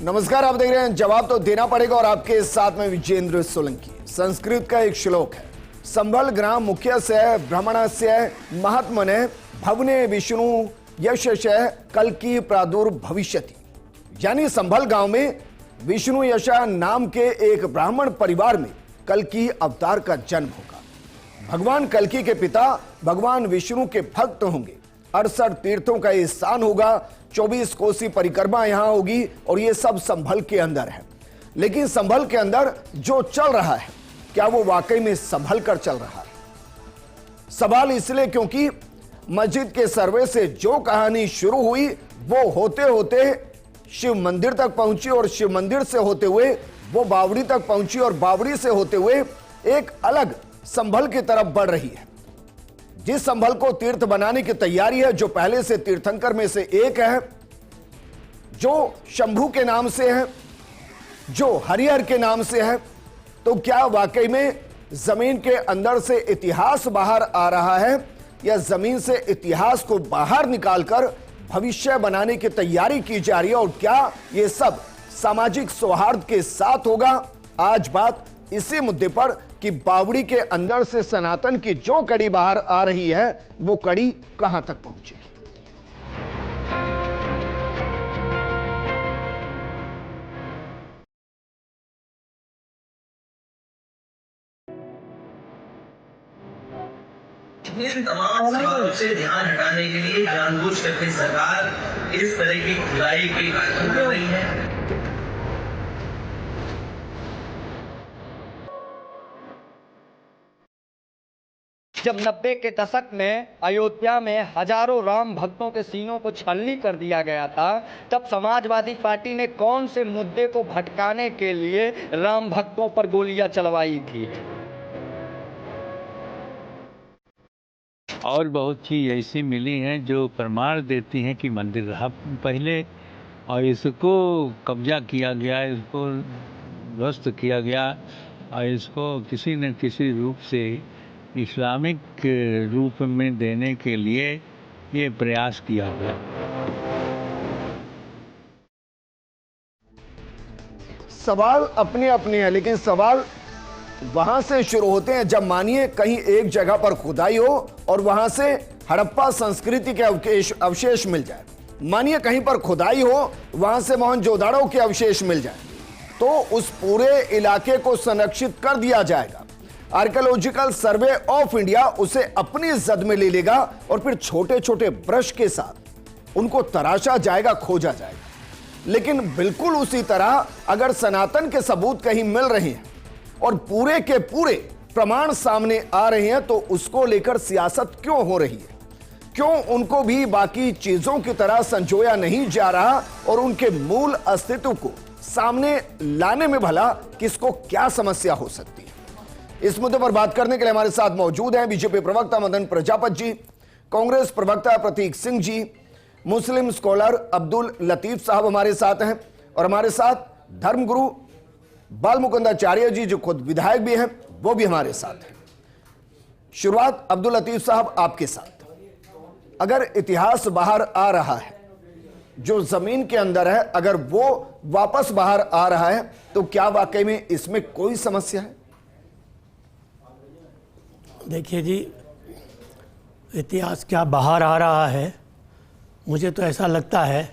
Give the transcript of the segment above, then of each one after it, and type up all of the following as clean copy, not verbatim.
नमस्कार, आप देख रहे हैं जवाब तो देना पड़ेगा और आपके साथ में विजेंद्र सोलंकी। संस्कृत का एक श्लोक है, संभल ग्राम मुख्य से भ्रमणस्य महात्मने भवने विष्णु यशश कल्कि प्रादुर्भविष्यति। यानी संभल गांव में विष्णु यशा नाम के एक ब्राह्मण परिवार में कल्कि अवतार का जन्म होगा। भगवान कल्कि के पिता भगवान विष्णु के भक्त होंगे। 68 तीर्थों का ये स्थान होगा। 24 कोसी परिक्रमा यहां होगी और ये सब संभल के अंदर है। लेकिन संभल के अंदर जो चल रहा है, क्या वो वाकई में संभल कर चल रहा है? सवाल इसलिए क्योंकि मस्जिद के सर्वे से जो कहानी शुरू हुई वो होते होते शिव मंदिर तक पहुंची और शिव मंदिर से होते हुए वो बावड़ी तक पहुंची और बावड़ी से होते हुए एक अलग संभल की तरफ बढ़ रही है। जिस संभल को तीर्थ बनाने की तैयारी है, जो पहले से तीर्थंकर में से एक है, जो शंभू के नाम से है, जो हरिहर के नाम से है, तो क्या वाकई में जमीन के अंदर से इतिहास बाहर आ रहा है या जमीन से इतिहास को बाहर निकालकर भविष्य बनाने की तैयारी की जा रही है? और क्या यह सब सामाजिक सौहार्द के साथ होगा? आज बात इसी मुद्दे पर कि बावड़ी के अंदर से सनातन की जो कड़ी बाहर आ रही है वो कड़ी कहां तक पहुंचेगी। इन तमाम सवालों से ध्यान हटाने के लिए जानबूझ करके सरकार इस तरह की खुदाई की कार्यक्रम कर रही है। जब 90 के दशक में अयोध्या में हजारों राम भक्तों के सीनों को छलनी कर दिया गया था, तब समाजवादी पार्टी ने कौन से मुद्दे को भटकाने के लिए राम भक्तों पर गोलियां चलवाई थी? और बहुत चीज़ ऐसी मिली हैं जो प्रमाण देती हैं कि मंदिर रहा पहले और इसको कब्जा किया गया, इसको ध्वस्त किया गया और इसको किसी न किसी रूप से इस्लामिक रूप में देने के लिए ये प्रयास किया गया। सवाल अपने अपने हैं, लेकिन सवाल वहां से शुरू होते हैं जब मानिए कहीं एक जगह पर खुदाई हो और वहां से हड़प्पा संस्कृति के अवशेष मिल जाए। मानिए कहीं पर खुदाई हो, वहां से मोहनजोदड़ो के अवशेष मिल जाए, तो उस पूरे इलाके को संरक्षित कर दिया जाएगा। आर्कियोलॉजिकल सर्वे ऑफ इंडिया उसे अपनी जद में ले लेगा और फिर छोटे छोटे ब्रश के साथ उनको तराशा जाएगा, खोजा जाएगा। लेकिन बिल्कुल उसी तरह अगर सनातन के सबूत कहीं मिल रहे हैं और पूरे के पूरे प्रमाण सामने आ रहे हैं, तो उसको लेकर सियासत क्यों हो रही है? क्यों उनको भी बाकी चीजों की तरह संजोया नहीं जा रहा और उनके मूल अस्तित्व को सामने लाने में भला किसको क्या समस्या हो सकती है? इस मुद्दे पर बात करने के लिए हमारे साथ मौजूद हैं बीजेपी प्रवक्ता मदन प्रजापत जी, कांग्रेस प्रवक्ता प्रतीक सिंह जी, मुस्लिम स्कॉलर अब्दुल लतीफ साहब हमारे साथ हैं और हमारे साथ धर्मगुरु बालमुकुंदाचार्य जी, जो खुद विधायक भी हैं, वो भी हमारे साथ हैं। शुरुआत अब्दुल लतीफ साहब आपके साथ। अगर इतिहास बाहर आ रहा है, जो जमीन के अंदर है, अगर वो वापस बाहर आ रहा है, तो क्या वाकई में इसमें कोई समस्या है? देखिए जी, इतिहास क्या बाहर आ रहा है, मुझे तो ऐसा लगता है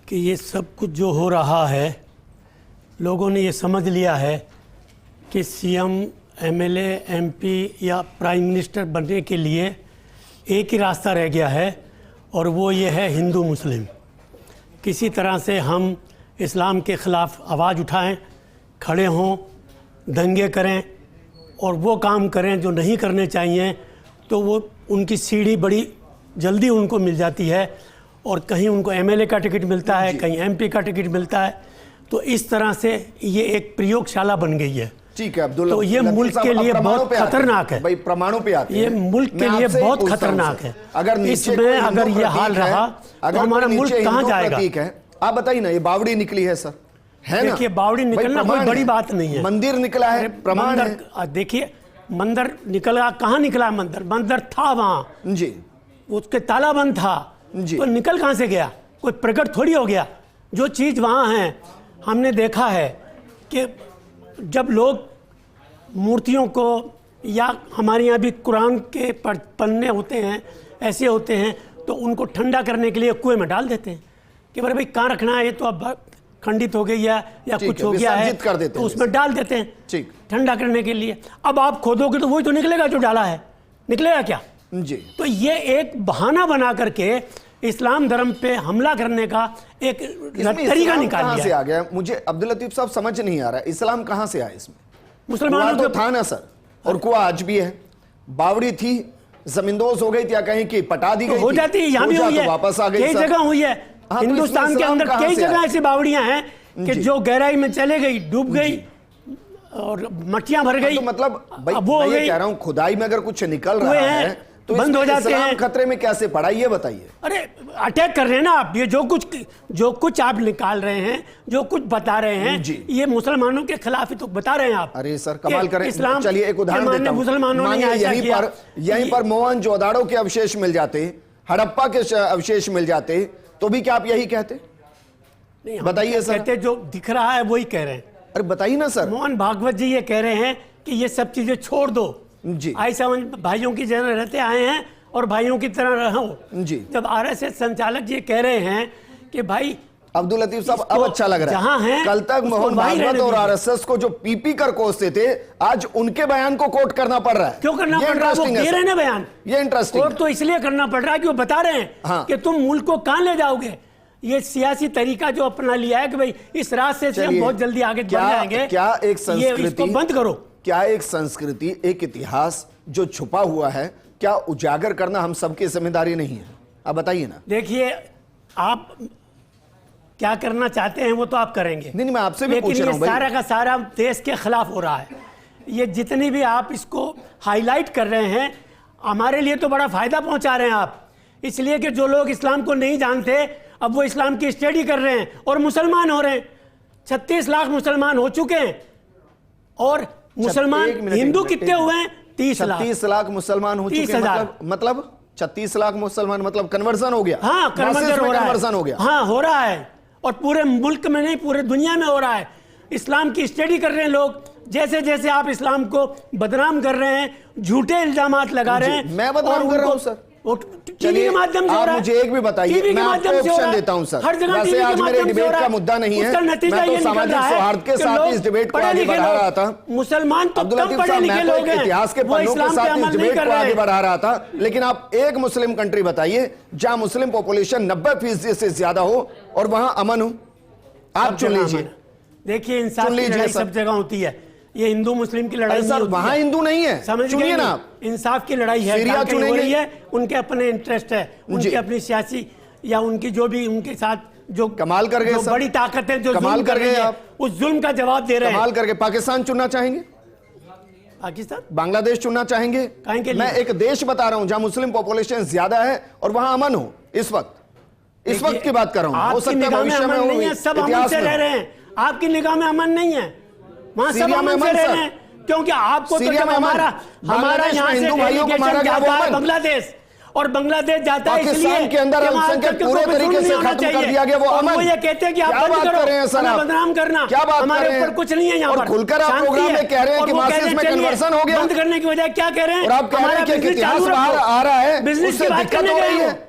कि ये सब कुछ जो हो रहा है, लोगों ने ये समझ लिया है कि सीएम, एमएलए, एमपी या प्राइम मिनिस्टर बनने के लिए एक ही रास्ता रह गया है और वो ये है हिंदू मुस्लिम। किसी तरह से हम इस्लाम के ख़िलाफ़ आवाज़ उठाएं, खड़े हों, दंगे करें और वो काम करें जो नहीं करने चाहिए, तो वो उनकी सीढ़ी बड़ी जल्दी उनको मिल जाती है और कहीं उनको एमएलए का टिकट मिलता है, कहीं एमपी का टिकट मिलता है। तो इस तरह से ये एक प्रयोगशाला बन गई है। ठीक है अब्दुल, तो ये मुल्क के लिए बहुत खतरनाक है। भाई प्रमाणों पे आते हैं। ये मुल्क के लिए बहुत खतरनाक है। अगर इसमें अगर ये हाल रहा तो हमारा मुल्क कहाँ जाएगा? आप बताइए ना, ये बावड़ी निकली है सर, है ना? देखिए, बावड़ी निकलना कोई बड़ी बात नहीं है। मंदिर निकला है, प्रमाण है। देखिए, मंदिर निकला, कहाँ निकला मंदिर? मंदिर था वहाँ जी, उसके ताला बंद था जी, तो निकल कहाँ से गया? कोई प्रकट थोड़ी हो गया। जो चीज़ वहाँ है, हमने देखा है कि जब लोग मूर्तियों को, या हमारे यहाँ भी कुरान के पन्ने होते हैं, ऐसे होते हैं, तो उनको ठंडा करने के लिए कुएं में डाल देते हैं कि भाई कहाँ रखना है, ये तो अब खंडित हो गई है या कुछ हो गया है, कर देते तो उसमें डाल देते हैं ठीक, ठंडा करने के लिए। अब आप खोदोगे तो वही तो निकलेगा जो डाला है, निकलेगा क्या जी। तो ये एक बहाना बना करके इस्लाम धर्म पे हमला करने का एक तरीका निकाल कहां लिया से है। आ गया मुझे अब्दुल लतीफ साहब समझ नहीं आ रहा है, इस्लाम कहां से आया इसमें? मुसलमानों कुआं तो के था ना सर, और कुआं आज भी है, बावड़ी थी, जमींदोज हो गई थी या कहीं की पटा दी गई हो जाती है, यहाँ भी हुई है, वापस आ गई कई जगह हुई है। तो हिंदुस्तान के अंदर कई जगह ऐसी बावड़ियां हैं कि जो गहराई में चले गई, डूब गई और मट्टियां भर गई। तो मतलब भाई वो मैं ये कह रहा हूं, खुदाई में अगर कुछ निकल रहा है तो बंद हो जाते इस्लाम हैं। खतरे में कैसे पड़ा, ये बताइए। अरे अटैक कर रहे हैं ना आप, ये जो कुछ आप निकाल रहे हैं, जो कुछ बता रहे हैं जी। ये मुसलमानों के खिलाफ ही तो बता रहे हैं आप। अरे सर कमाल करें, इस्लाम चलिए एक उदाहरण देता हूं। मुसलमानों ने यहीं पर मोहनजोदाड़ो के अवशेष मिल जाते, हड़प्पा के अवशेष मिल जाते, तो भी क्या आप यही कहते? बताइए सर। कहते जो दिख रहा है वही कह रहे हैं। अरे बताइए ना सर। मोहन भागवत जी ये कह रहे हैं कि ये सब चीजें छोड़ दो जी, आई समझ, भाइयों की तरह रहते आए हैं और भाइयों की तरह रहो जी। जब आरएसएस संचालक जी कह रहे हैं कि भाई अब्दुल लतीफ साहब अब अच्छा लग रहा जहां है, है कल तक मोहन भागवत और दीजिए। आरएसएस को जो पीपी कर कोसते थे, आज उनके बयान को कोट करना पड़ रहा है। क्यों करना पड़ रहा है? वो दे रहे हैं ना बयान। ये इंटरेस्टिंग कोट तो इसलिए करना पड़ रहा है कि वो बता रहे हैं हाँ। कि तुम मुल्क को कहां ले जाओगे। ये सियासी तरीका जो अपना लिया है कि भाई इस रास्ते से हम बहुत जल्दी आगे बढ़ जाएंगे, क्या एक संस्कृति, इसको बंद करो। क्या एक संस्कृति, एक इतिहास जो छुपा हुआ है, क्या उजागर करना हम सबकी जिम्मेदारी नहीं है? आप बताइए ना। देखिए आप क्या करना चाहते हैं वो तो आप करेंगे, नहीं मैं आपसे भी पूछ लेकिन रहा ये हूं भाई। सारा का सारा देश के खिलाफ हो रहा है। ये जितनी भी आप इसको हाईलाइट कर रहे हैं, हमारे लिए तो बड़ा फायदा पहुंचा रहे हैं आप, इसलिए कि जो लोग इस्लाम को नहीं जानते अब वो इस्लाम की स्टडी कर रहे हैं और मुसलमान हो रहे हैं। 36 लाख मुसलमान हो चुके हैं और मुसलमान हिंदू कितने हुए हैं? 30 लाख। 30 लाख मुसलमान हो चुके हैं, मतलब 36 लाख मुसलमान, मतलब कन्वर्जन हो गया। हाँ कन्वर्जन हो गया। हाँ हो रहा है, और पूरे मुल्क में नहीं पूरे दुनिया में हो रहा है। इस्लाम की स्टडी कर रहे हैं लोग। जैसे जैसे आप इस्लाम को बदनाम कर रहे हैं, झूठे इल्जामात लगा रहे हैं। मैं बदनाम कर रहा हूं सर? टीवी के माध्यम से हो रहा है। मुझे एक भी बताइए, मैं आपको ऑप्शन देता हूं सर। हर जगह वैसे आज मेरे डिबेट का मुद्दा नहीं है, मैं तो सामाजिक सौहार्द के साथ इस डिबेट को आगे बढ़ा रहा था। मुसलमान तो अब्दुल कम लतीफ पढ़े साहब, लिखे मैं तो लोग हैं, इतिहास के वो पन्नों के इस्लाम साथ पे इस अमल नहीं डिबेट कर को रहे आगे हैं। बढ़ा रहा था। लेकिन आप एक मुस्लिम कंट्री बताइए जहां मुस्लिम पॉपुलेशन 90% से ज्यादा हो और वहां अमन हो। आप चुन लीजिए। देखिए इंसाफ की लड़ाई सब जगह होती है, ये हिंदू मुस्लिम की लड़ाई नहीं होती है। वहां हिंदू नहीं है, समझ चुनिए ना आप। इंसाफ की लड़ाई है, सीरिया कहीं हो चुनेंगे। रही है, उनके अपने इंटरेस्ट है, उनकी अपनी सियासी या उनकी जो भी उनके साथ जो कमाल कर गए जो सर। बड़ी ताकत है जो कमाल जुल्म कर गए रही है, आप। उस जुल्म का जवाब दे रहे हैं। कमाल करके पाकिस्तान चुनना चाहेंगे, पाकिस्तान बांग्लादेश चुनना चाहेंगे? काहे के लिए? मैं एक देश बता रहा हूं जहां मुस्लिम पॉपुलेशन ज्यादा है और वहां अमन हो। इस वक्त की बात कर रहा हूं, हो सकता है भविष्य में हो, नहीं है, सब अमन से रह रहे हैं। आपकी निगाह में अमन नहीं है, वहां सब अमन से रह रहे हैं, क्योंकि आपको तो जब हमारा यहाँ से डेलीगेशन जाता है बांग्लादेश, और बांग्लादेश जाता है इसलिए के अंदर अल्पसंख्यक पूरे तरीके से खत्म कर दिया गया, वो अमन। वो ये कहते हैं कि आप बंद करो, बदनाम करना, क्या बात हमारे ऊपर कुछ नहीं है यहाँ पर, खुलकर आप प्रोग्राम में कह रहे हैं कि मार्क्सिस्ट में कन्वर्सन हो गया। बंद करने की वजह क्या कह रहे हैं? और आप कह रहे हैं कि इतिहास बाहर आ रहा है, बिजनेस की बात दिक्कत करने हो रही गए है।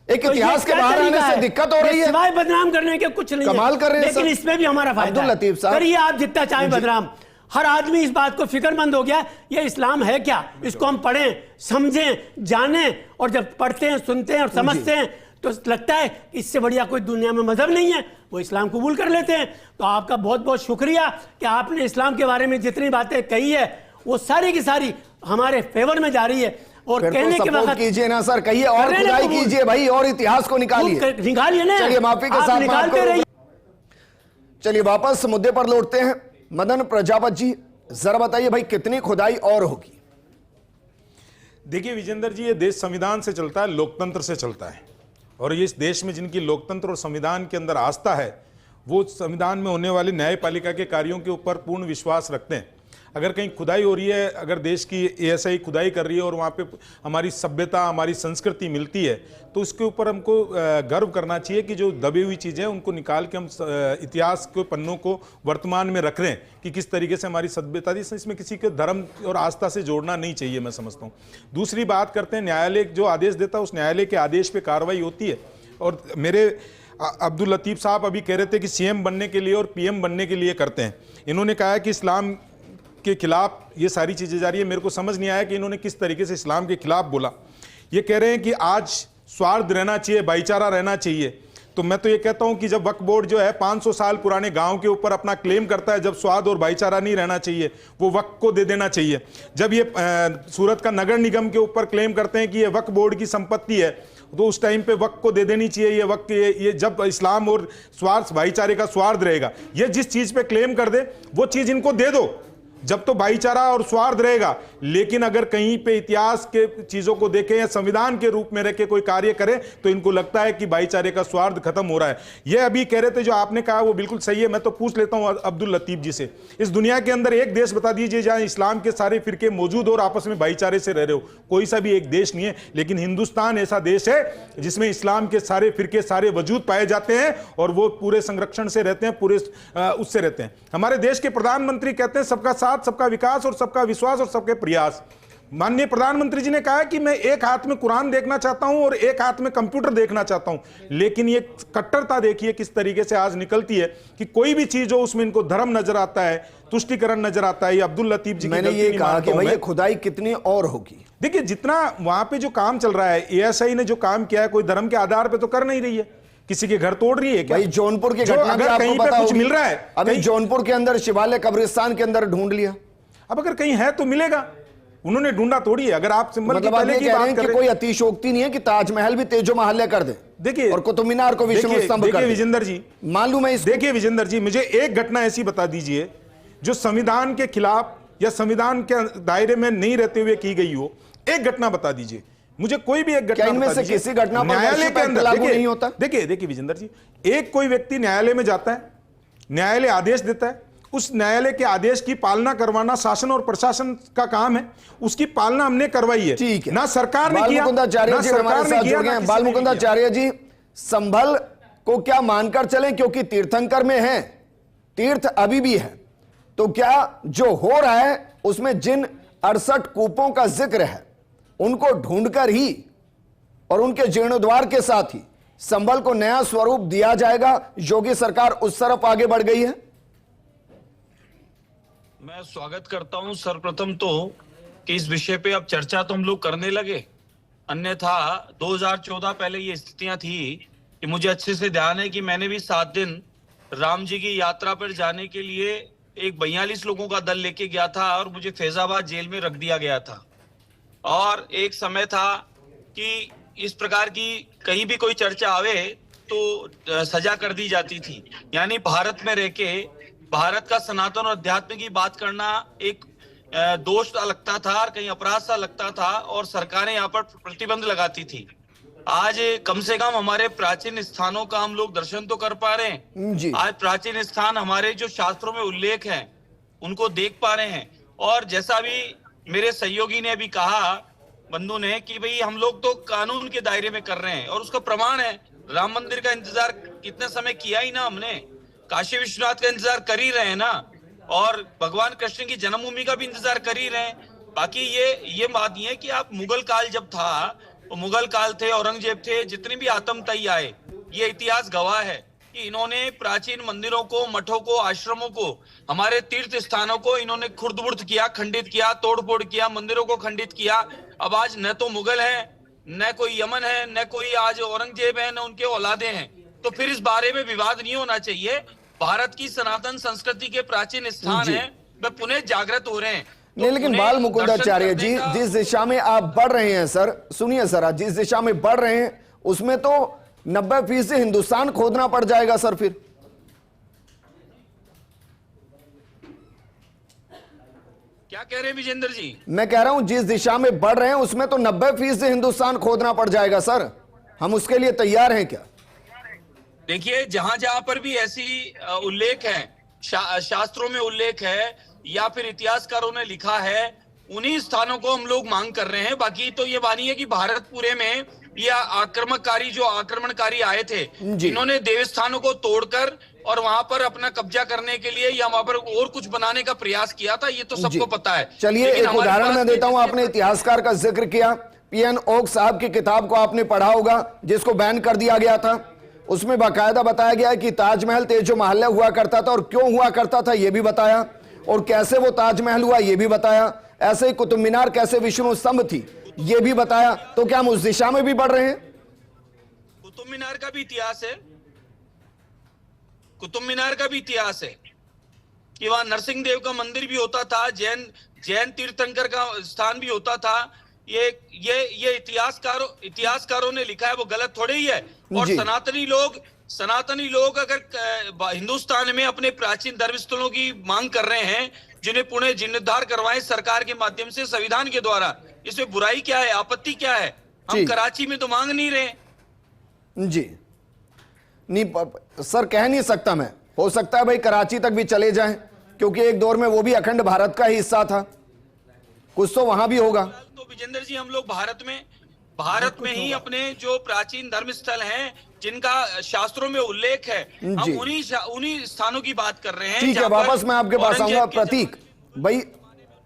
एक इतिहास के बाहर आने से दिक्कत हो रही है, सिवाय बदनाम करने के कुछ नहीं है। कमाल कर रहे हैं लेकिन इसमें भी हमारा फायदा अब्दुल लतीफ साहब, करिए आप जितना चाहें बदनाम। हर आदमी इस बात को फिक्रमंद हो गया ये इस्लाम है क्या, इसको हम पढ़ें, समझें, जानें, और जब पढ़ते हैं, सुनते हैं और समझते हैं तो लगता है इससे बढ़िया कोई दुनिया में मजहब नहीं है, वो इस्लाम कबूल कर लेते हैं। तो आपका बहुत बहुत शुक्रिया कि आपने इस्लाम के बारे में जितनी बातें कही है वो सारी की सारी हमारे फेवर में जा रही है। और कहने के वक्त कीजिए ना सर, कहिए और खुदाई कीजिए भाई, और इतिहास को निकालिए, निकालिए ना। चलिए माफी के साथ निकालते रहिए। चलिए वापस मुद्दे पर लौटते हैं। मदन प्रजापति जी जरा बताइए भाई कितनी खुदाई और होगी? देखिए विजेंद्र जी, ये देश संविधान से चलता है, लोकतंत्र से चलता है, और ये इस देश में जिनकी लोकतंत्र और संविधान के अंदर आस्था है वो संविधान में होने वाली न्यायपालिका के कार्यों के ऊपर पूर्ण विश्वास रखते हैं। अगर कहीं खुदाई हो रही है, अगर देश की ASI खुदाई कर रही है और वहाँ पे हमारी सभ्यता, हमारी संस्कृति मिलती है, तो उसके ऊपर हमको गर्व करना चाहिए कि जो दबी हुई चीज़ें हैं उनको निकाल के हम इतिहास के पन्नों को वर्तमान में रख रहे हैं कि किस तरीके से हमारी सभ्यता थी। इसमें किसी के धर्म और आस्था से जोड़ना नहीं चाहिए, मैं समझता हूँ। दूसरी बात करते हैं, न्यायालय जो आदेश देता है उस न्यायालय के आदेश पे कार्रवाई होती है। और मेरे अब्दुल लतीफ़ साहब अभी कह रहे थे कि CM बनने के लिए और PM बनने के लिए करते हैं। इन्होंने कहा है कि इस्लाम के खिलाफ ये सारी चीज़ें जा रही है। मेरे को समझ नहीं आया कि इन्होंने किस तरीके से इस्लाम के खिलाफ बोला। ये कह रहे हैं कि आज स्वार्थ रहना चाहिए, भाईचारा रहना चाहिए। तो मैं तो ये कहता हूं कि जब वक्फ बोर्ड जो है 500 साल पुराने गांव के ऊपर अपना क्लेम करता है, जब स्वाद और भाईचारा नहीं रहना चाहिए, वो वक्फ को दे देना चाहिए। जब ये सूरत का नगर निगम के ऊपर क्लेम करते हैं कि ये वक्फ बोर्ड की संपत्ति है, तो उस टाइम पे वक्फ को दे देनी चाहिए। ये वक्फ ये जब इस्लाम और स्वार्थ भाईचारे का स्वार्थ रहेगा, ये जिस चीज पे क्लेम कर दे वो चीज इनको दे दो, जब तो भाईचारा और स्वार्थ रहेगा। लेकिन अगर कहीं पे इतिहास के चीजों को देखें या संविधान के रूप में रह के कोई कार्य करे तो इनको लगता है कि भाईचारे का स्वार्थ खत्म हो रहा है। ये अभी कह रहे थे, जो आपने कहा वो बिल्कुल सही है। मैं तो पूछ लेता हूं अब्दुल लतीफ जी से, इस दुनिया के अंदर एक देश बता दीजिए जहां इस्लाम के सारे फिरके मौजूद और आपस में भाईचारे से रह रहे हो। कोई सा भी एक देश नहीं है, लेकिन हिंदुस्तान ऐसा देश है जिसमें इस्लाम के सारे फिरके, सारे वजूद पाए जाते हैं और वो पूरे संरक्षण से रहते हैं, पूरे उससे रहते हैं। हमारे देश के प्रधानमंत्री कहते हैं सबका साथ, सबका विकास और सबका विश्वास और सबके प्रयास। माननीय प्रधानमंत्री जी ने कहा कि मैं एक हाथ में कुरान देखना चाहता हूं और एक हाथ में कंप्यूटर देखना चाहता हूं। लेकिन ये कट्टरता देखिए किस तरीके से आज निकलती है कि कोई भी चीज हो उसमें इनको धर्म नजर आता है, तुष्टिकरण नजर आता है। ये अब्दुल लतीफ जी, मैंने ये कहा कि भाई ये खुदाई कितनी और होगी। देखिए जितना वहां पे जो काम चल रहा है, ASI ने जो काम किया है, कोई धर्म के आधार पर तो कर नहीं रही है, किसी के घर तोड़ रही है क्या? भाई जौनपुर की घटना अगर कहीं पे कुछ मिल रहा है, अभी जौनपुर के अंदर शिवालय कब्रिस्तान के अंदर ढूंढ लिया। अब अगर कहीं है तो मिलेगा, उन्होंने ढूंढा थोड़ी है। अगर आप सिंबल मतलब की पहले की बात कर कोई अतिशोक्ति नहीं है कि ताजमहल भी तेजो महल्य कर दे, देखिए, और कुतुब मीनार को विष्णु स्तंभ कर दे। देखिए विजेंद्र जी, मालूम है, देखिए विजेंद्र जी, मुझे एक घटना ऐसी बता दीजिए जो संविधान के खिलाफ या संविधान के दायरे में नहीं रहते हुए की गई हो। एक घटना बता दीजिए मुझे, कोई भी एक घटना इनमें से किसी घटना पर न्यायालय के अंदर लागू नहीं होता। देखिए विजेंद्र जी, एक कोई व्यक्ति न्यायालय में जाता है, न्यायालय आदेश देता है, उस न्यायालय के आदेश की पालना करवाना शासन और प्रशासन का काम है, उसकी पालना हमने करवाई है। ठीक है, ना सरकार ने किया, ना सरकार ने किया। बालमुकुंदाचार्य जी, संभल को क्या मानकर चलें, क्योंकि तीर्थंकर में है, तीर्थ अभी भी है, तो क्या जो हो रहा है उसमें जिन 68 कूपों का जिक्र है उनको ढूंढकर ही और उनके जीर्णोद्वार के साथ ही संभल को नया स्वरूप दिया जाएगा? योगी सरकार उस तरफ आगे बढ़ गई है। मैं स्वागत करता हूं सर्वप्रथम तो कि इस विषय पे अब चर्चा तो हम लोग करने लगे, अन्यथा 2014 पहले ये स्थितियां थी कि मुझे अच्छे से ध्यान है कि मैंने भी 7 दिन राम जी की यात्रा पर जाने के लिए एक 42 लोगों का दल लेके गया था और मुझे फैजाबाद जेल में रख दिया गया था। और एक समय था कि इस प्रकार की कहीं भी कोई चर्चा आवे तो सजा कर दी जाती थी। यानी भारत में रह के भारत का सनातन और अध्यात्म की बात करना एक दोष सा लगता था और कहीं अपराध सा लगता था और सरकारें यहाँ पर प्रतिबंध लगाती थी। आज कम से कम हमारे प्राचीन स्थानों का हम लोग दर्शन तो कर पा रहे हैं। आज प्राचीन स्थान हमारे जो शास्त्रों में उल्लेख है उनको देख पा रहे हैं। और जैसा भी मेरे सहयोगी ने अभी कहा, बंधु ने, कि भाई हम लोग तो कानून के दायरे में कर रहे हैं और उसका प्रमाण है राम मंदिर का इंतजार कितने समय किया ही ना हमने, काशी विश्वनाथ का इंतजार कर ही रहे हैं ना, और भगवान कृष्ण की जन्मभूमि का भी इंतजार कर ही रहे हैं। बाकी ये बात नहीं है कि आप मुगल काल जब था, तो मुगल काल थे, औरंगजेब थे, जितनी भी आतंकताई आए, ये इतिहास गवाह है कि इन्होंने प्राचीन मंदिरों को, मठों को, आश्रमों को, हमारे तीर्थ स्थानों को इन्होंने खुर्द-बुर्द किया, खंडित किया, तोड़-फोड़ किया, मंदिरों को खंडित किया। अब आज न तो मुगल है, न कोई यमन है, न कोई आज औरंगजेब है, न उनके औलादे हैं। तो फिर इस बारे में विवाद नहीं होना चाहिए। भारत की सनातन संस्कृति के प्राचीन स्थान है, वे पुनः जागृत हो रहे हैं। नहीं, लेकिन बाल मुकुंदाचार्य जी, जिस दिशा में आप बढ़ रहे हैं सर, सुनिए सर, जिस दिशा में बढ़ रहे हैं उसमें तो 90% हिंदुस्तान खोदना पड़ जाएगा सर। फिर क्या कह रहे हैं विजेंद्र जी? मैं कह रहा हूं जिस दिशा में बढ़ रहे हैं उसमें तो 90% हिंदुस्तान खोदना पड़ जाएगा सर। हम उसके लिए तैयार हैं क्या? देखिए, जहां जहां पर भी ऐसी उल्लेख है शास्त्रों में उल्लेख है या फिर इतिहासकारों ने लिखा है, उन्हीं स्थानों को हम लोग मांग कर रहे हैं। बाकी तो ये मानिए कि भारत पूरे में ये आक्रमणकारी आए थे, इन्होंने देवस्थानों को तोड़कर और वहां पर अपना कब्जा करने के लिए या वहां पर और कुछ बनाने का प्रयास किया था, ये तो सबको पता है। चलिए लेकिन एक हमारे उदाहरण पास मैं देता हूं। आपने इतिहासकार का जिक्र किया, पीएन ओक साहब की किताब को आपने पढ़ा होगा, जिसको बैन कर दिया गया था। उसमें बाकायदा बताया गया है कि ताजमहल तेजो महल हुआ करता था और क्यों हुआ करता था यह भी बताया, और कैसे वो ताजमहल हुआ यह भी बताया। ऐसे ही कुतुब मीनार कैसे विष्णु स्तंभ थी यह भी बताया। तो क्या हम उस दिशा में भी बढ़ रहे हैं? कुतुब मीनार का भी इतिहास है, कुतुब मीनार का भी इतिहास है कि वहां नरसिंह देव का मंदिर भी होता था, जैन तीर्थंकर का स्थान भी होता था। ये इतिहासकारों ने लिखा है, वो गलत थोड़े ही है। और सनातनी लोग अगर हिंदुस्तान में अपने प्राचीन धर्म स्थलों की मांग कर रहे हैं, जिन्हें पुणे जीर्णोद्धार करवाएं सरकार के माध्यम से, संविधान के द्वारा, इसमें बुराई क्या है, आपत्ति क्या है? हम कराची में तो मांग नहीं रहे जी। नहीं सर, कह नहीं सकता मैं, हो सकता है भाई कराची तक भी चले जाएं, क्योंकि एक दौर में वो भी अखंड भारत का ही हिस्सा था, कुछ तो वहां भी होगा। तो विजेंद्र जी, हम लोग भारत में ही अपने जो प्राचीन धर्म स्थल हैं, जिनका शास्त्रों में उल्लेख है, हम उन्हीं स्थानों की बात कर रहे हैं। ठीक है, वापस मैं आपके पास आऊंगा। प्रतीक भाई,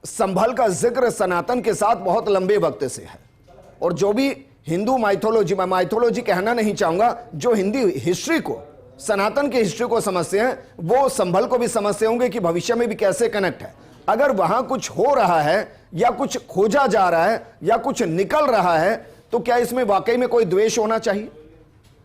संभल का जिक्र सनातन के साथ बहुत लंबे वक्त से है, और जो भी हिंदू माइथोलॉजी, मैं माइथोलॉजी कहना नहीं चाहूंगा, जो हिंदी हिस्ट्री को, सनातन की हिस्ट्री को समझते हैं, वो संभल को भी समझते होंगे कि भविष्य में भी कैसे कनेक्ट है। अगर वहां कुछ हो रहा है या कुछ खोजा जा रहा है या कुछ निकल रहा है, तो क्या इसमें वाकई में कोई द्वेष होना चाहिए?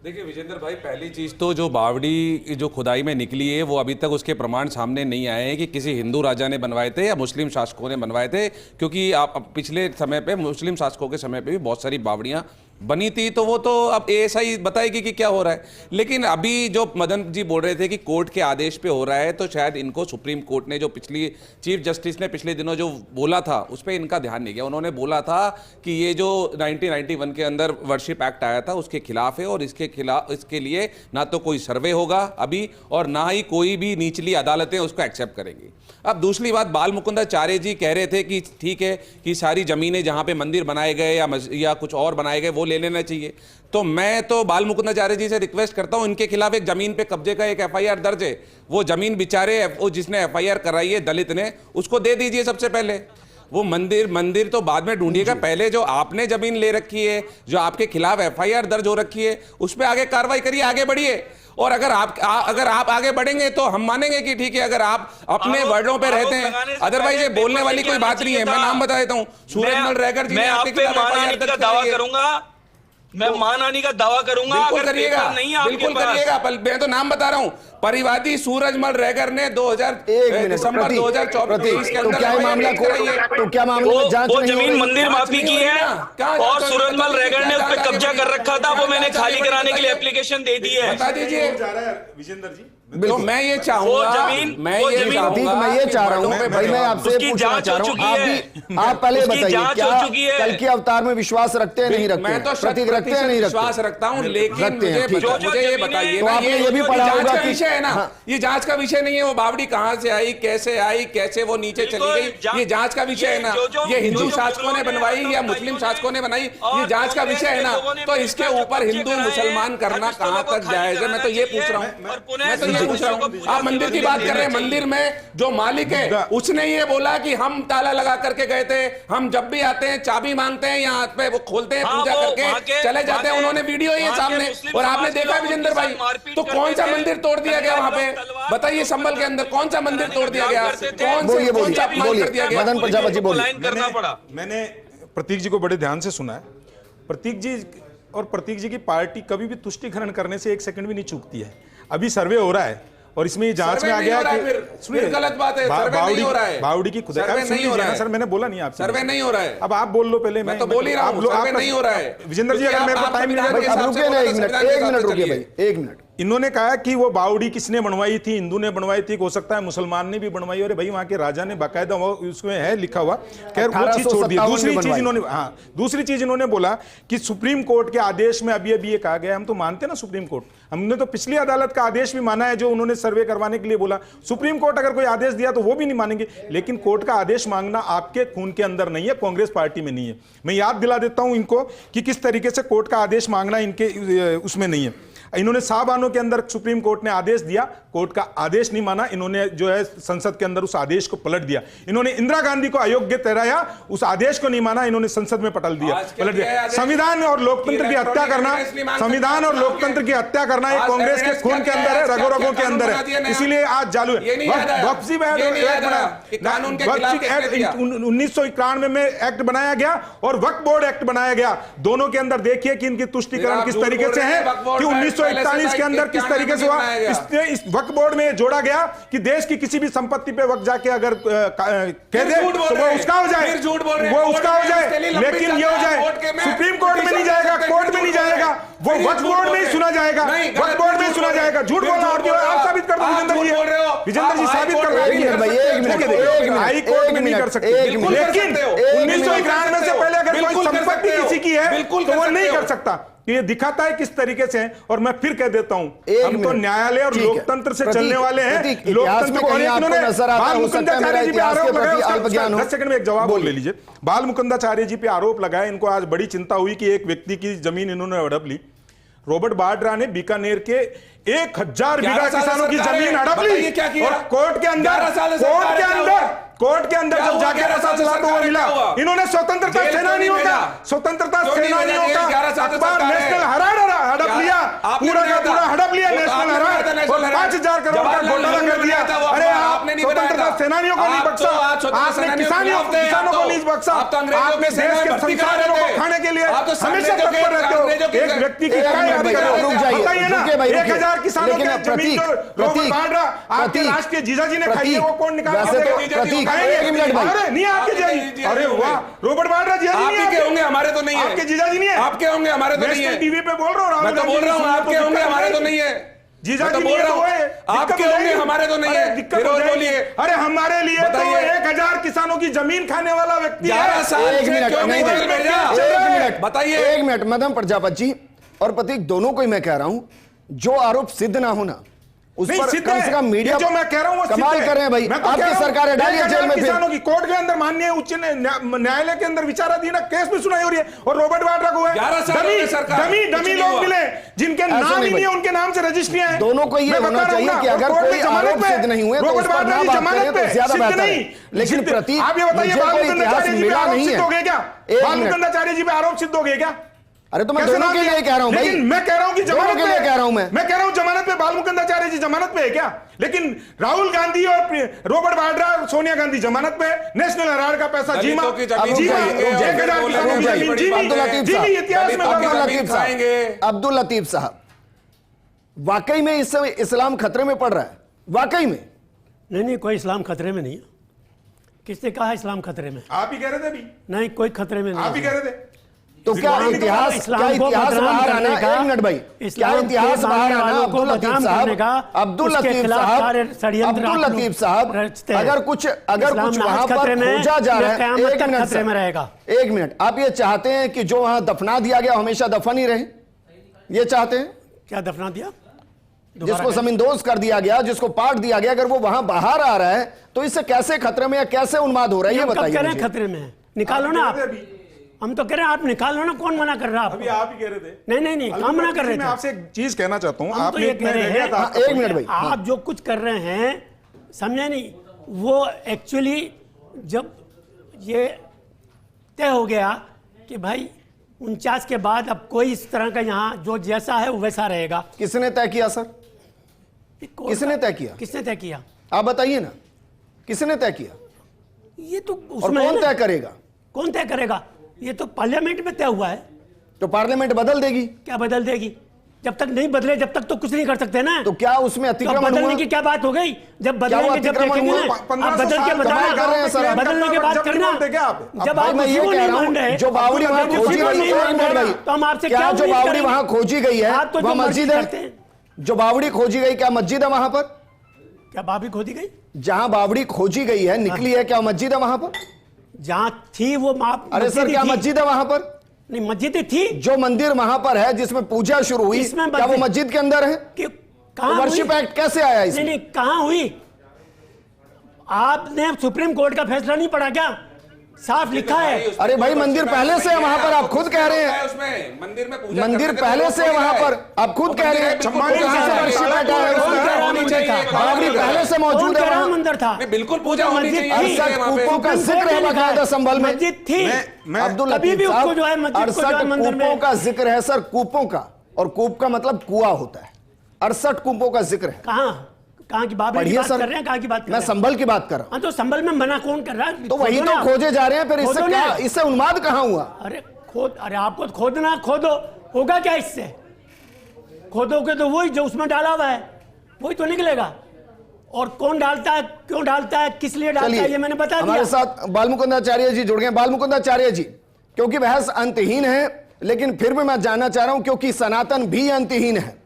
देखिए विजेंद्र भाई, पहली चीज़ तो जो बावड़ी जो खुदाई में निकली है, वो अभी तक उसके प्रमाण सामने नहीं आए हैं कि किसी हिंदू राजा ने बनवाए थे या मुस्लिम शासकों ने बनवाए थे, क्योंकि आप पिछले समय पे मुस्लिम शासकों के समय पे भी बहुत सारी बावड़ियाँ बनी थी, तो वो तो अब ऐसा ही बताएगी कि क्या हो रहा है। लेकिन अभी जो मदन जी बोल रहे थे कि कोर्ट के आदेश पे हो रहा है, तो शायद इनको सुप्रीम कोर्ट ने, जो पिछली चीफ जस्टिस ने पिछले दिनों जो बोला था, उस पर इनका ध्यान नहीं गया। उन्होंने बोला था कि ये जो 1991 के अंदर वर्शिप एक्ट आया था उसके खिलाफ है, और इसके लिए ना तो कोई सर्वे होगा अभी, और ना ही कोई भी निचली अदालतें उसको एक्सेप्ट करेंगी। अब दूसरी बात, बाल मुकुंदाचार्य जी कह रहे थे कि ठीक है कि सारी जमीनें जहाँ पे मंदिर बनाए गए या कुछ और बनाए गए वो ले लेना चाहिए। तो मैं तो बाल मुकुंदाचार्य जी से रिक्वेस्ट करता हूं, इनके खिलाफ एक जमीन पे कब्जे का एक एफआईआर दर्ज है, वो जमीन बेचारे, वो जिसने एफआईआर कराई है दलित ने, उसको दे दीजिए सबसे पहले। वो मंदिर तो बाद में ढूंढिएगा, पहले जो आपने जमीन ले रखी है, जो आपके खिलाफ एफआईआर दर्ज हो रखी है, उस पर आगे कार्रवाई करिए, आगे बढ़िए। और अगर आप आगे बढ़ेंगे तो हम मानेंगे कि ठीक है, अगर आप अपने वर्डों पे रहते हैं। अदरवाइज ये बोलने वाली कोई बात नहीं है। मैं नाम बता देता हूँ, सूरजमल रैगर जी ने आपके खिलाफ एफआईआर दर्ज दावा करूंगा, मैं मानहानि का दावा करूंगा। बिल्कुल करिएगा, बिल्कुल करिएगा। मैं तो नाम बता रहा हूँ, परिवादी सूरजमल रैगर ने दिसंबर 2024 के अंदर क्या मामला, तो क्या मामला जांच वो जमीन मंदिर माफी की है, और सूरजमल रैगर ने उस पर कब्जा कर रखा था, वो मैंने खाली कराने के लिए एप्लीकेशन दे दी है। बता दीजिए विजेंद्र जी। तो मैं ये चाहूंगा, मैं ये चाह रहा हूँ भाई, मैं आपसे पूछना चाह रहा हूँ, आप पहले बताइए, क्या कल के अवतार में विश्वास रखते हैं नहीं रखते? मैं तो प्रतीक रखते हैं नहीं रखते? विश्वास रखता हूँ, लेकिन मुझे ये बताइए, तो आपने ये भी पढ़ा होगा कि विषय है ना, ये जांच का विषय नहीं है, वो बावड़ी कहां से आई, कैसे वो नीचे चली गई, ये जांच का विषय है ना। ये हिंदू शासकों ने बनवाई या मुस्लिम शासकों ने बनाई, ये जांच का विषय है ना। तो इसके ऊपर हिंदू मुसलमान करना कहां तक जायज है? मैं तो ये पूछ रहा हूँ, मैं तो ये पूछ रहा हूँ। आप मंदिर की बात कर रहे हैं, मंदिर में जो मालिक है उसने ये बोला कि हम ताला लगा करके गए थे, हम जब भी आते हैं चाबी मांगते हैं, यहाँ पे वो खोलते हैं, पूजा करके चले जाते हैं। उन्होंने वीडियो है सामने, और आपने देखा विजेंद्र भाई। तो कौन सा मंदिर तोड़ दिया गया वहां पे, बताइए? संभल के अंदर कौन सा मंदिर तोड़ दिया गया, कौन सा अपमान कर दिया गया? मदन प्रजापति बोलिए। मैंने प्रतीक जी को बड़े ध्यान से सुना है। प्रतीक जी की पार्टी कभी भी तुष्टिकरण करने से एक सेकंड भी नहीं चूकती है। अभी सर्वे हो रहा है और इसमें ये जांच में आ गया कि फिर गलत बात है, सर्वे नहीं हो रहा है, बावड़ी की खुदाई नहीं हो रहा है। सर मैंने बोला नहीं आपसे, सर्वे नहीं हो रहा है। अब आप बोल लो पहले। मैं तो बोल ही रहा हूं, सर्वे नहीं हो रहा है। विजेंद्र जी, अगर मेरे को टाइम मिल जाए, रुकिए ना, एक मिनट रुकिए भाई, एक मिनट। इन्होंने कहा कि वो बावड़ी किसने बनवाई थी, हिंदू ने बनवाई थी, हो सकता है मुसलमान ने भी बनवाई। अरे भाई वहां के राजा ने बाकायदा वो उसमें है लिखा हुआ। खैर वो चीज छोड़ दी। दूसरी चीज इन्होंने बोला कि सुप्रीम कोर्ट के आदेश में अभी ये कहा गया, हम तो मानते हैं ना सुप्रीम कोर्ट, हमने तो पिछली अदालत का आदेश भी माना है जो उन्होंने सर्वे करवाने के लिए बोला। सुप्रीम कोर्ट अगर कोई आदेश दिया तो वो भी नहीं मानेंगे, लेकिन कोर्ट का आदेश मांगना आपके खून के अंदर नहीं है, कांग्रेस पार्टी में नहीं है। मैं याद दिला देता हूं इनको कि किस तरीके से कोर्ट का आदेश मांगना इनके उसमें नहीं है। इन्होंने साबानों के अंदर सुप्रीम कोर्ट ने आदेश दिया, कोर्ट का आदेश नहीं माना, इन्होंने जो है संसद के अंदर उस आदेश को पलट दिया। इन्होंने इंदिरा गांधी को अयोग्य ठहराया, उस आदेश को नहीं माना, इन्होंने संसद में पलट दिया। संविधान और लोकतंत्र की हत्या करना, संविधान और लोकतंत्र की हत्या करना ये कांग्रेस के खून के अंदर है, रगों रगों के अंदर है, इसीलिए आज चालू है। 1991 में एक्ट बनाया गया और वक्फ बोर्ड एक्ट बनाया गया। दोनों के अंदर देखिए कि इनकी तुष्टिकरण किस तरीके से है कि 1941 के अंदर किस तरीके से हुआ। इस वक्फ बोर्ड में जोड़ा गया कि देश की किसी भी संपत्ति पे वक्त जाके अगर कह दे तो वो उसका हो जाए, वो उसका हो जाए, लेकिन ये हो जाए सुप्रीम कोर्ट में नहीं जाएगा, कोर्ट में नहीं जाएगा, वो वक्फ बोर्ड में ही सुना जाएगा, वक्फ बोर्ड में ही सुना जाएगा। झूठ बोलना और आप साबित कर दो विजेंद्र जी साबित कर दो। हाई कोर्ट में नहीं कर सकते, लेकिन 1991 से पहले अगर कोई संपत्ति किसी की है तो वो नहीं कर सकता। ये दिखाता है किस तरीके से है। और मैं फिर कह देता हूं, हम तो न्यायालय और लोकतंत्र से चलने वाले हैं। लोकतंत्र को इन्होंने बाल मुकुंदाचार्य जी पे आरोप लगाया, 10 सेकंड में एक जवाब बोल ले लीजिए। बाल मुकुंदाचार्य जी पे आरोप लगाया, इनको आज बड़ी चिंता हुई कि एक व्यक्ति की जमीन इन्होंने हड़प ली। रॉबर्ट वाड्रा ने बीकानेर के 1000 बीघा किसानों की जमीन हड़प ली और कोर्ट के अंदर जब जाके पता चला तो वो मिला। इन्होंने स्वतंत्रता सेनानियों का अखबार नेशनल हेराल्ड हड़प लिया, पूरा का पूरा हड़प लिया नेशनल हेराल्ड और 5000 करोड़ का घोटाला कर दिया। अरे आपने स्वतंत्रता सेनानियों को नहीं बख्शा, आपने किसानों को नहीं बख्शा, आपने देश के संसाधनों को खाने के लिए हमेशा तत्पर रहते हो। एक व्यक्ति की बताइए ना, 1000 किसानों की जमीन रॉबर्ट वाड्रा आपके राष्ट्रीय जीजाजी ने खाई है, वो कौन निकाल नहीं आपके जीजाजी? अरे वाह, रॉबर्ट वाड्रा जीजाजी नहीं आपके होंगे, हमारे तो नहीं है। आपके जीजाजी नहीं है, आपके होंगे, हमारे तो नहीं है। टीवी पे बोल रहा हूँ, मैं तो बोल रहा हूँ आपके होंगे, हमारे तो नहीं है। जीजाजी बोल रहा हूँ आपके होंगे, हमारे तो नहीं है। दिक्कत बोलिए। अरे हमारे लिए तो 1000 किसानों की जमीन खाने वाला व्यक्ति है। 1 मिनट बताइए, 1 मिनट मदन प्रजापति जी और प्रतीक दोनों को ही मैं कह रहा हूं, जो आरोप सिद्ध ना होना उस पर कम से कम मीडिया जो मैं कह रहा हूं कमाल कर रहे हैं भाई। आपकी सरकार है, डालिए जेल में। किसानों की कोर्ट के अंदर माननीय उच्च न्यायालय के अंदर विचाराधीन केस में सुनाई हो रही है और रॉबर्ट वाड्रा को है डमी लोग मिले जिनके नाम ही नहीं है, उनके नाम से रजिस्ट्रियां हैं। दोनों को ये होना चाहिए कि अगर कोई आरोप सिद्ध नहीं हुए तो उस पर ना बात करें तो ज्यादा बेहतर है। लेकिन प्रतीक आप ये बताइए, बाल मुकुंदाचार्य जी पे आरोप सिद्ध हो गए क्या? बाल मुकुंदाचार्य जी पे आरोप सिद्ध हो गए क्या? अरे तो मैं दोनों के लिए कह रहा हूं भाई, मैं कह रहा हूं कि जमानत के लिए कह रहा हूं, मैं कह रहा हूं जमानत पे बाल मुकुंदाचार्य जी जमानत पे है क्या? लेकिन राहुल गांधी और रॉबर्ट वाड्रा और सोनिया गांधी जमानत पे, नेशनल हेराल्ड का पैसा जीमा अब्दुल लतीफ साहब, वाकई में इस समय इस्लाम खतरे में पड़ रहा है? वाकई में? नहीं, कोई इस्लाम खतरे में नहीं है। किसने कहा इस्लाम खतरे में? आप ही कह रहे थे अभी। नहीं, कोई खतरे में नहीं। आप ही कह रहे थे। तो क्या इतिहास बाहर आना? 1 मिनट भाई, क्या इतिहास बाहर आना? अब्दुल लतीफ साहब अगर कुछ वहां पर खोजा जा रहा है, 1 मिनट, आप ये चाहते हैं कि जो वहां दफना दिया गया हमेशा दफन ही रहे? ये चाहते हैं? क्या दफना दिया? जिसको जमींदोज कर दिया गया, जिसको पाट दिया गया, अगर वो वहां बाहर आ रहा है तो इससे कैसे खतरे में या कैसे उन्माद हो रहा है, ये बताइए। खतरे में निकालो ना आप। हम तो कह रहे हैं आप निकालो ना, कौन मना कर रहा है? अभी आप ही कह रहे थे। नहीं, काम मना कर रहे थे। मैं आपसे एक चीज कहना चाहता हूं, आप ये कह रहे हैं 1 मिनट भाई, आप जो कुछ कर रहे हैं समझे नहीं, वो एक्चुअली जब ये तय हो गया कि भाई 49 के बाद अब कोई इस तरह का यहाँ जो जैसा है वो वैसा रहेगा। किसने तय किया सर? किसने तय किया? किसने तय किया? आप बताइए ना, किसने तय किया? ये तो उसमें कौन तय करेगा? कौन तय करेगा? ये तो पार्लियामेंट में तय हुआ है। तो पार्लियामेंट बदल देगी? क्या बदल देगी? जब तक नहीं बदले जब तक तो कुछ नहीं कर सकते ना। तो क्या उसमें अतिक्रमण बदलने हुआ? की क्या बात हो गई? जब बदलेंगे जब देखेंगे ना, आप बदल के बताना, बदलने के बाद करना। जब आप मैं ये कह रहा हूं जो बावड़ी वहां खोजी गई है, तो हम आपसे क्या जो बावड़ी वहां खोजी गई है आप तो वो मस्जिद है? जो बावड़ी खोजी गई, क्या मस्जिद है वहां पर? क्या बावड़ी खोदी गई? जहां बावड़ी खोजी गई है, निकली है, क्या मस्जिद है वहां पर? जहां थी वो अरे सर, क्या मस्जिद है वहां पर? नहीं, मस्जिद थी। जो मंदिर वहां पर है जिसमें पूजा शुरू हुई, इसमें क्या वो मस्जिद के अंदर है? कहां? वर्शिप एक्ट कैसे आया इसमें? नहीं, कहां हुई? आपने सुप्रीम कोर्ट का फैसला नहीं पढ़ा क्या? साफ लिखा है। अरे भाई, मंदिर पहले से है वहां पर, आप खुद कह रहे हैं। उसमें मंदिर में पूजा मंदिर करने का पहले तो से है वहां पर, आप खुद कह रहे हैं। बावड़ी पहले से मौजूद है वहां। मंदिर था, बिल्कुल पूजा होनी चाहिए। 68 कूपों का जिक्र है बाकायदा संभल में। मस्जिद थी। अब्दुल अभी भी लतीफ उसको जो है साहब, मस्जिद को जो है 68 मंदिर में कूपों का जिक्र है सर, कूपों का, और कूप का मतलब कुआं होता है। 68 कूपों का जिक्र है। कहां की बावड़ी की बात कर रहे हैं? कहां की बात कर रहे मैं हैं? संभल की बात कर रहा हूं। हाँ, तो संभल में मना कौन कर रहा है? तो वही तो खोजे जा रहे हैं, फिर इससे क्या, इससे उन्माद कहां हुआ? अरे आपको खोदना, खोदो, होगा क्या इससे? खोदोगे तो वही जो उसमें डाला हुआ है वही तो निकलेगा। और कौन डालता है, क्यों डालता है, किस लिए डालता है, ये मैंने बता दिया। हमारे साथ बालमुकुंदाचार्य जी जुड़ गए। बालमुकुंदाचार्य जी, क्योंकि बहस अंतहीन है, लेकिन फिर भी मैं जानना चाह रहा हूं, क्योंकि सनातन भी अंतहीन है,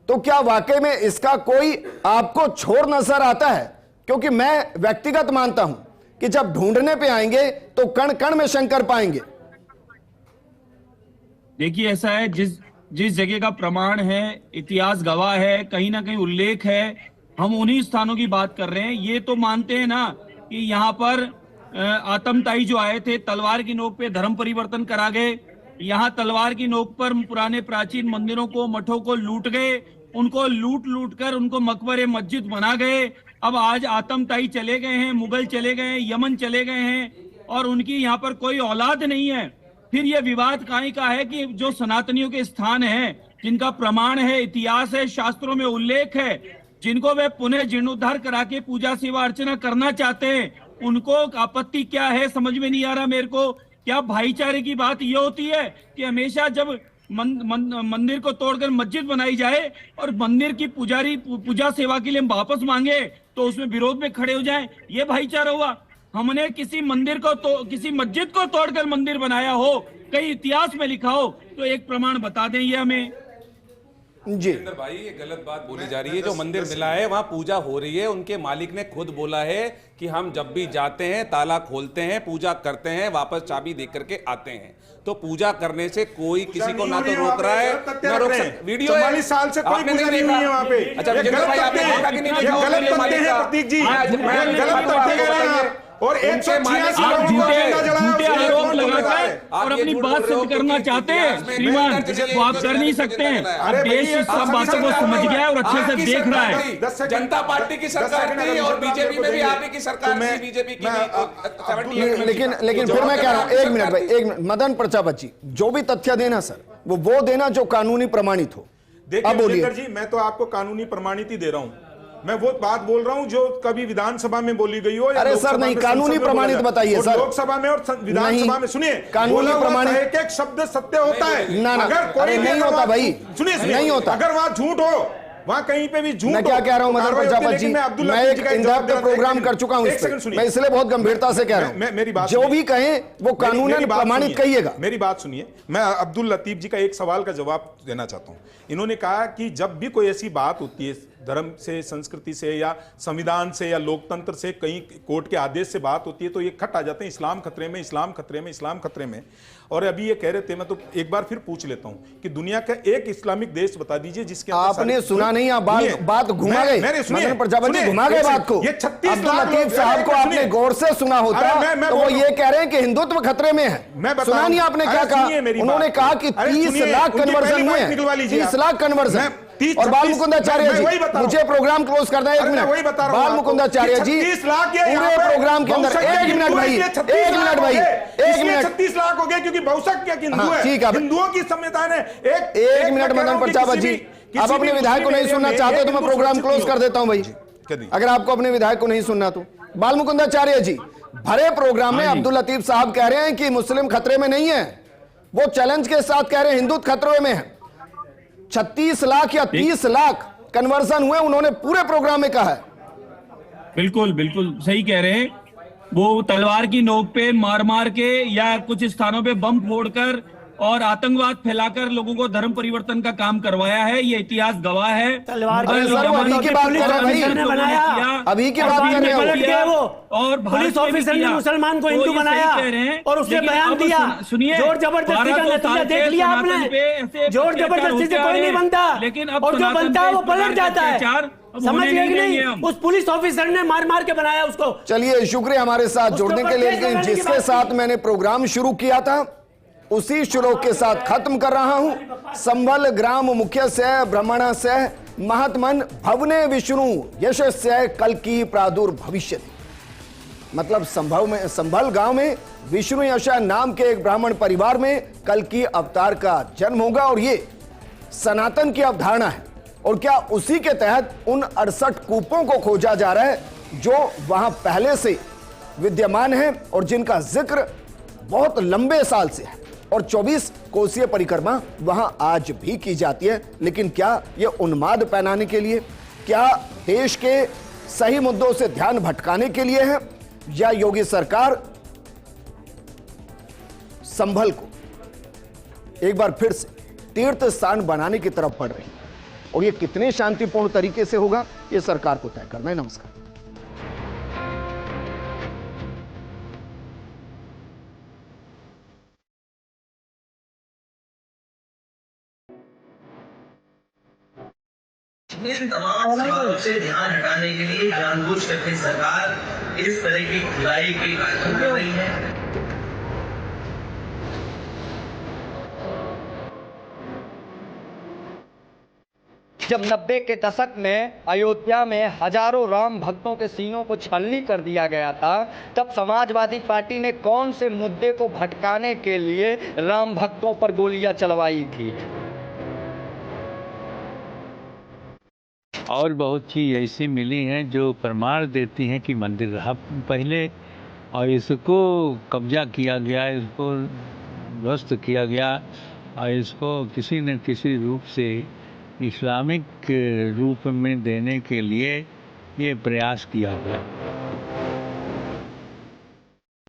तो क्या वाकई में इसका कोई आपको छोर नजर आता है? क्योंकि मैं व्यक्तिगत मानता हूं कि जब ढूंढने पे आएंगे तो कण कण में शंकर पाएंगे। देखिए, ऐसा है, जिस जगह का प्रमाण है, इतिहास गवाह है, कहीं ना कहीं उल्लेख है, हम उन्हीं स्थानों की बात कर रहे हैं। ये तो मानते हैं ना कि यहाँ पर आतमताई जो आए थे, तलवार की नोक पे धर्म परिवर्तन करा गए। यहाँ तलवार की नोक पर पुराने प्राचीन मंदिरों को, मठों को लूट गए, उनको लूट कर उनको मकबरे मस्जिद बना गए। अब आज आतमताई चले गए हैं, मुगल चले गए हैं, यमन चले गए हैं, और उनकी यहाँ पर कोई औलाद नहीं है। फिर ये विवाद काहे का है कि जो सनातनियों के स्थान है, जिनका प्रमाण है, इतिहास है, शास्त्रों में उल्लेख है, जिनको वे पुनः जीर्णोद्धार करा के पूजा सेवा अर्चना करना चाहते हैं, उनको आपत्ति क्या है, समझ में नहीं आ रहा मेरे को। क्या भाईचारे की बात ये होती है कि हमेशा जब मंदिर को तोड़कर मस्जिद बनाई जाए और मंदिर की पूजा सेवा के लिए हम वापस मांगे तो उसमें विरोध में खड़े हो जाएं? ये भाईचारा हुआ? हमने किसी किसी मस्जिद को तोड़कर मंदिर बनाया हो, कहीं इतिहास में लिखा हो, तो एक प्रमाण बता दें ये हमें। जी भाई, ये गलत बात बोली जा रही है। जो मंदिर मिला है वहां पूजा हो रही है, उनके मालिक ने खुद बोला है कि हम जब भी जाते हैं ताला खोलते हैं, पूजा करते हैं, वापस चाबी दे करके आते हैं। तो पूजा करने से कोई किसी को ना तो रोक रहा है ना रोक सकता। वीडियो 44 साल से कोई पूजा नहीं हुई है वहां पे। अच्छा, विजेंद्र भाई, आपने देखा कि नहीं देखा? गलत तथ्य है प्रतीक जी, गलत तथ्य कह रहे हैं। और 186 आप झूठे आरोप लगाकर आप और ये अपनी झूठ बात बोल रहे हो सिद्ध करना कि चाहते इतिहास हैं में श्रीमान, बिल्कुल वो आप कर नहीं सकते हैं। अब देश सब बातों को समझ गया है और अच्छे से देख रहा है। जनता पार्टी की सरकार थी और बीजेपी में भी आप ही की सरकार थी, बीजेपी की। लेकिन फिर मैं कह रहा हूं, एक मिनट भाई, एक मिनट। मदन प्रजापति, जो भी तथ्य देना सर, वो देना जो कानूनी प्रमाणित हो। देखिए विजेंद्र जी, मैं तो आपको कानूनी प्रमाणित ही दे रहा हूं। मैं वो बात बोल रहा हूं जो कभी विधानसभा में बोली गई हो या अरे सर नहीं, कानूनी प्रमाणित बताइए सर। लोकसभा में और विधानसभा में सुनिए, कानूनी प्रमाणित एक एक शब्द सत्य होता है। ना अगर कोई नहीं होता भाई, सुनिए, नहीं होता। अगर वहां झूठ हो, वहां कहीं पे भी झूठ। मैं क्या कह रहा हूं मदन प्रजापति जी, मैं एक इंडेप्थ प्रोग्राम कर चुका हूं इस पे, मैं इसलिए बहुत गंभीरता से कह रहा हूं। मेरी बात जो भी कहें वो कानूनन प्रमाणित कहिएगा। मेरी बात सुनिए, मैं अब्दुल लतीफ जी का एक सवाल का जवाब देना चाहता हूं। इन्होंने कहा कि जब भी कोई ऐसी बात होती है धर्म से, संस्कृति से, या संविधान से, या लोकतंत्र से, कहीं कोर्ट के आदेश से बात होती है तो ये खट आ जाते हैं, इस्लाम खतरे में, इस्लाम खतरे में, इस्लाम खतरे में। और अभी ये कह रहे थे, मैं तो एक बार फिर पूछ लेता हूं कि दुनिया का एक इस्लामिक देश बता दीजिए जिसके आपने सुना नहीं, आप बात घुमा गए, मदन प्रजापति घुमा गए बात को। ये 36 लाख लतीफ साहब को आपने गौर से सुना होता तो वो ये कह रहे हैं कि हिंदुत्व खतरे में है। सुना नहीं आपने क्या कहा? उन्होंने कहा कि 30 लाख कन्वर्जन हुए हैं, 30 लाख कन्वर्जन। और बालमुकुंदाचार्य जी, मुझे प्रोग्राम क्लोज करना है, एक मिनट। बालमुकुंदाचार्य जी, पूरे प्रोग्राम के अंदर, एक मिनट भाई, एक मिनट भाई, एक मिनट। 36 लाख हो गए क्योंकि बहुसंख्यक हिंदू है, ठीक है, हिंदुओं की संविधान है। एक मिनट मदन प्रजापति जी, आप अपने विधायक को नहीं सुनना चाहते तो मैं प्रोग्राम क्लोज कर देता हूं भाई, अगर आपको अपने विधायक को नहीं सुनना तो। बालमुकुंदाचार्य जी, भरे प्रोग्राम में अब्दुल लतीफ साहब कह रहे हैं कि मुस्लिम खतरे में नहीं है, वो चैलेंज के साथ कह रहे हैं हिंदुत्व खतरे में है। 36 लाख या 30 लाख कन्वर्जन हुए, उन्होंने पूरे प्रोग्राम में कहा है। बिल्कुल बिल्कुल सही कह रहे हैं। वो तलवार की नोक पे मार मार के या कुछ स्थानों पे बम फोड़कर और आतंकवाद फैलाकर लोगों को धर्म परिवर्तन का काम करवाया है। ये इतिहास गवाह है। तलवार अरे सर, वो अभी की बात कर रहे हैं भाई। ने बनाया, अभी की बात कर रहे पलट हो। गए वो, और पुलिस ऑफिसर ने मुसलमान को हिंदू बनाया और उसने बयान दिया। सुनिए, जोर जबरदस्ती का नतीजा देख लिया आपने। जोर जबरदस्ती से कोई नहीं बनता, लेकिन अब और जो बनता है वो पलट जाता है। समझिए कि नहीं? हम। उस पुलिस ऑफिसर ने मार मार के बनाया उसको। चलिए, शुक्रिया हमारे साथ उसके जुड़ने ऊपर के लिए। केस लेकिन लगाने की जिसके बात साथ मैंने प्रोग्राम शुरू किया था उसी श्लोक के साथ खत्म कर रहा हूं। संभल ग्राम मुख्य से भ्रमण से महात्मन भवने विष्णु यशस्य कल की प्रादुर्भविष्य। मतलब संभल गांव में विष्णु यश नाम के एक ब्राह्मण परिवार में कल की अवतार का जन्म होगा, और ये सनातन की अवधारणा है। और क्या उसी के तहत उन 68 कूपों को खोजा जा रहा है जो वहां पहले से विद्यमान है और जिनका जिक्र बहुत लंबे साल से है, और 24 कोसीय परिक्रमा वहां आज भी की जाती है। लेकिन क्या यह उन्माद पहनाने के लिए, क्या देश के सही मुद्दों से ध्यान भटकाने के लिए है, या योगी सरकार संभल को एक बार फिर से तीर्थ स्थान बनाने की तरफ बढ़ रही है? और ये कितने शांतिपूर्ण तरीके से होगा, ये सरकार को तय करना है। नमस्कार। इन तमाम सवालों से ध्यान हटाने के लिए जानबूझ करके सरकार इस तरह की खुदाई के कार्यक्रम कर रही है। जब 90 के दशक में अयोध्या में हजारों राम भक्तों के सीनों को छलनी कर दिया गया था, तब समाजवादी पार्टी ने कौन से मुद्दे को भटकाने के लिए राम भक्तों पर गोलियां चलवाई थी? और बहुत चीज़ ऐसी मिली हैं जो प्रमाण देती हैं कि मंदिर रहा पहले, और इसको कब्जा किया गया, इसको ध्वस्त किया गया, और इसको किसी न किसी रूप से इस्लामिक रूप में देने के लिए ये प्रयास किया गया।